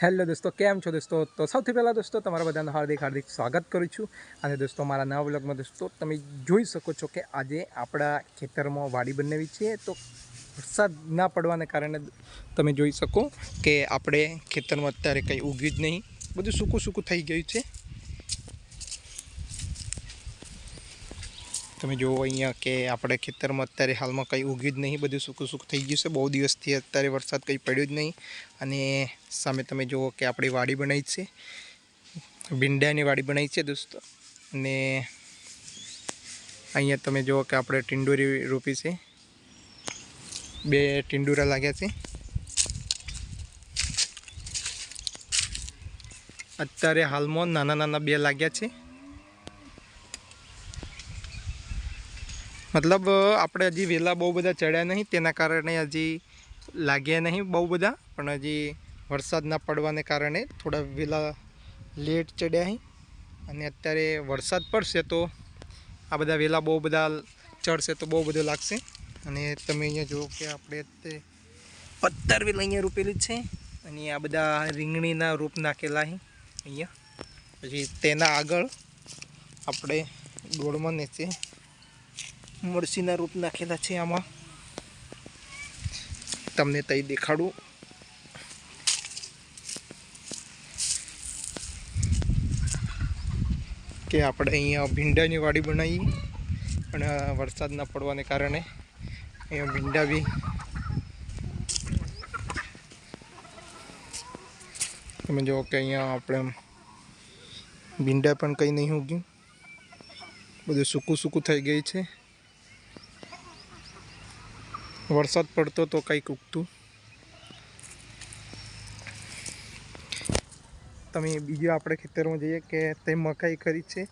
Hello દોસ્તો, કેમ છો દોસ્તો? તો સૌથી પહેલાં દોસ્તો તમારા બધાનું હાર્દિક સ્વાગત કરું છું. અને દોસ્તો મારા નવા વ્લોગમાં દોસ્તો તમે જોઈ શકો છો કે આજે આપણા ખેતરમાં વાડી બનાવી છે. તો વરસાદ ના પડવાને કારણે તમે જોઈ શકો કે આપણે ખેતરમાં અત્યારે કંઈ ઉગ્યું જ નહીં, બધું સૂકું સૂકું થઈ ગયું છે. તમે જુઓ અહીંયા કે આપણે ખેતરમાં અત્યારે હાલમાં કંઈ ઉગ્યું જ નહીં, બધું સૂકું સૂકું થઈ ગયું છે. બહુ દિવસથી અત્યારે વરસાદ કંઈ પડ્યો જ નહીં. અને સામે તમે જુઓ કે આપણી વાડી બનાવી છે, ભીંડાની વાડી બનાવી છે દોસ્તો. અને અહીંયા તમે જુઓ કે આપણે ટીંડોરી રોપી છે, 2 ટીંડોરા લાગ્યા છે. અત્યારે હાલમાં નાના 2 લાગ્યા છે. મતલબ આપણે હજી વહેલા બહુ બધા ચડ્યા નહીં, તેના કારણે હજી લાગ્યા નહીં બહુ બધા, પણ હજી વરસાદ ના પડવાને કારણે થોડા વહેલા લેટ ચડ્યા અહીં. અને અત્યારે વરસાદ પડશે તો આ બધા વહેલા બહુ બધા ચડશે તો બહુ બધું લાગશે. અને તમે અહીંયા જુઓ કે આપણે 15 વેલા અહીંયા રોપેલી છે. અને આ બધા રીંગણીના રોપ નાખેલા અહીંયા. પછી તેના આગળ આપણે દોડમાં નીચે મરસીના રૂપ નાખેલા છે. આમાં તમને તઈ દેખાડું કે આપણે અહીંયા ભીંડાની વાડી બનાવી, પણ વરસાદ ના પડવાને કારણે અહીંયા ભીંડા બી તમે જુઓ કે અહીંયા આપણે ભીંડા પણ કંઈ નહીં ઉગ્યું, બધું સૂકું થઈ ગયું છે. વરસાદ પડતો તો કંઈક ઉગતું. તમે બીજું આપણે ખેતરમાં જઈએ કે તે મકાઈ કરી છે,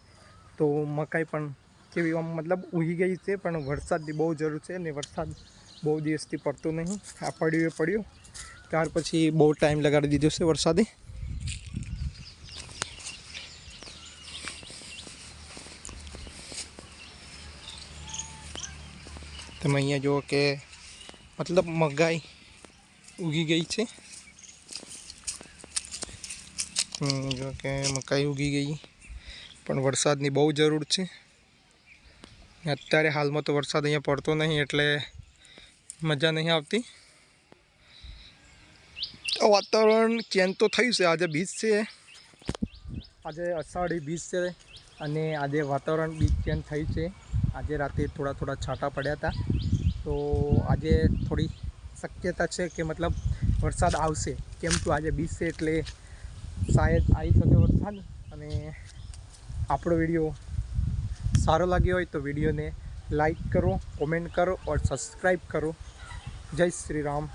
તો મકાઈ પણ કેવી મતલબ ઉગી ગઈ છે, પણ વરસાદની બહુ જરૂર છે. અને વરસાદ બહુ દિવસથી પડતો નહીં. આ પડ્યો ત્યાર પછી બહુ ટાઈમ લગાડી દીધો છે વરસાદે. તમે અહીંયા જુઓ કે મતલબ મકાઈ ઉગી ગઈ છે. જો કે મકાઈ ઉગી ગઈ, પણ વરસાદની બહુ જરૂર છે. અત્યારે હાલમાં તો વરસાદ અહીંયા પડતો નહીં એટલે મજા નહીં આવતી. વાતાવરણ ચેન્જ તો થયું છે. આજે બીજ છે, આજે અષાઢી બીજ છે. અને આજે વાતાવરણ બી ચેન્જ થયું છે. આજે રાતે થોડા છાંટા પડ્યા હતા, તો આજે થોડી શક્યતા છે કે મતલબ વરસાદ આવશે. કેમ તો આજે બીજ છે એટલે શાયદ આવી શકે વરસાદ. અને આપણો વિડીયો સારો લાગ્યો હોય તો વિડીયોને લાઈક કરો, કોમેન્ટ કરો और સબસ્ક્રાઈબ કરો. જય શ્રી રામ.